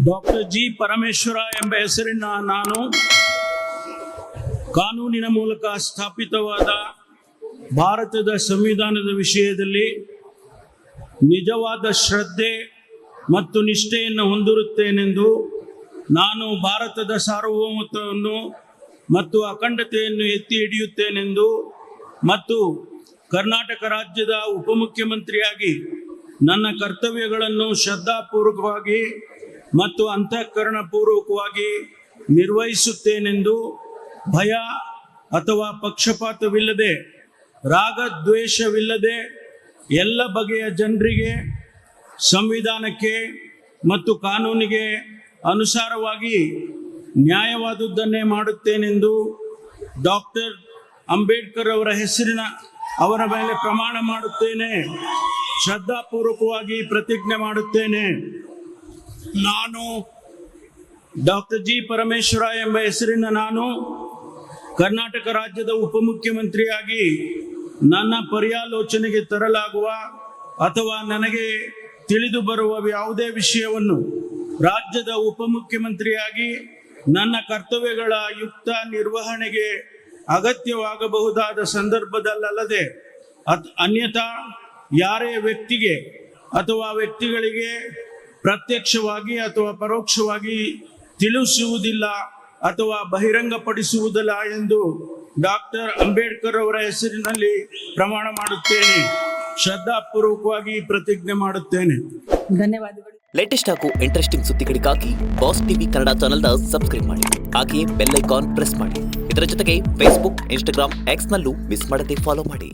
Doctor G Parameshwara ಎಂಬ ಹೆಸರಿನ ನಾನು ಕಾನೂನಿನ ಮೂಲಕ ಸ್ಥಾಪಿತವಾದ ಭಾರತದ ಸಂವಿಧಾನದ ವಿಷಯದಲ್ಲಿ ನಿಜವಾದ ಶ್ರದ್ಧೆ ಮತ್ತು ನಿಷ್ಠೆಯನ್ನು ಹೊಂದಿರುತ್ತೇನೆಂದು ನಾನು ಭಾರತದ ಸಾರ್ವಭೌಮತ್ವವನ್ನು ಮತ್ತು ಅಖಂಡತೆಯನ್ನು ಎತ್ತಿ ಹಿಡಿಯುತ್ತೇನೆಂದು ಮತ್ತು ಕರ್ನಾಟಕ ರಾಜ್ಯದ ಉಪಮುಖ್ಯಮಂತ್ರಿಯಾಗಿ ನನ್ನ ಕರ್ತವ್ಯಗಳನ್ನು ಶ್ರದ್ಧಾಪೂರ್ವಕವಾಗಿ ಮತ್ತು ಅಂತಃಕರಣಪೂರ್ವಕವಾಗಿ ನಿರ್ವಹಿಸುತ್ತೇನೆಂದು ಭಯ ಅಥವಾ ಪಕ್ಷಪಾತವಿಲ್ಲದೆ ರಾಗದ್ವೇಷವಿಲ್ಲದೆ ಎಲ್ಲ ಬಗೆಯ ಜನರಿಗೆ ಸಂವಿಧಾನಕ್ಕೆ ಮತ್ತು ಕಾನೂನಿಗೆ ಅನುಸಾರವಾಗಿ ನ್ಯಾಯವಾದುದನ್ನೇ ಮಾಡುತ್ತೇನೆಂದು ಡಾಕ್ಟರ್ ಅಂಬೇಡ್ಕರ್ ಅವರ ಮೇಲೆ ಪ್ರಮಾಣ ಮಾಡುತ್ತೇನೆ. ಶ್ರದ್ಧಾಪೂರ್ವಕವಾಗಿ ಪ್ರತಿಜ್ಞೆ ಮಾಡುತ್ತೇನೆ. ನಾನು ಡಾಕ್ಟರ್ ಜಿ ಪರಮೇಶ್ವರ ಎಂಬ ಹೆಸರಿನ ನಾನು ಕರ್ನಾಟಕ ರಾಜ್ಯದ ಉಪಮುಖ್ಯಮಂತ್ರಿಯಾಗಿ ನನ್ನ ಪರ್ಯಾಲೋಚನೆಗೆ ತರಲಾಗುವ ಅಥವಾ ನನಗೆ ತಿಳಿದು ಬರುವ ಯಾವುದೇ ವಿಷಯವನ್ನು ರಾಜ್ಯದ ಉಪಮುಖ್ಯಮಂತ್ರಿಯಾಗಿ ನನ್ನ ಕರ್ತವ್ಯಗಳ ಯುಕ್ತ ನಿರ್ವಹಣೆಗೆ ಅಗತ್ಯವಾಗಬಹುದಾದ ಸಂದರ್ಭದಲ್ಲದೆ ಅನ್ಯಥಾ ಯಾರೇ ವ್ಯಕ್ತಿಗೆ ಅಥವಾ ವ್ಯಕ್ತಿಗಳಿಗೆ ಪ್ರತ್ಯಕ್ಷವಾಗಿ ಅಥವಾ ಪರೋಕ್ಷವಾಗಿ ತಿಳಿಸುವುದಿಲ್ಲ ಅಥವಾ ಬಹಿರಂಗಪಡಿಸುವುದಿಲ್ಲ ಎಂದು ಡಾಕ್ಟರ್ ಅಂಬೇಡ್ಕರ್ ಅವರ ಹೆಸರಿನಲ್ಲಿ ಪ್ರಮಾಣ ಮಾಡುತ್ತೇನೆ. ಶ್ರದ್ಧಾಪೂರ್ವಕವಾಗಿ ಪ್ರತಿಜ್ಞೆ ಮಾಡುತ್ತೇನೆ. ಧನ್ಯವಾದಗಳು. ಲೇಟೆಸ್ಟ್ ಹಾಗೂ ಇಂಟ್ರೆಸ್ಟಿಂಗ್ ಸುದ್ದಿಗಳಿಗಾಗಿ ಬಾಸ್ ಟಿವಿ ಕನ್ನಡ ಚಾನೆಲ್ನ ಸಬ್ಸ್ಕ್ರೈಬ್ ಮಾಡಿ. ಹಾಗೆಯೇ ಬೆಲ್ ಐಕಾನ್ ಪ್ರೆಸ್ ಮಾಡಿ. ಇದರ ಜೊತೆಗೆ ಫೇಸ್ಬುಕ್, ಇನ್ಸ್ಟಾಗ್ರಾಮ್, ಎಕ್ಸ್ನಲ್ಲೂ ಮಿಸ್ ಮಾಡದೆ ಫಾಲೋ ಮಾಡಿ.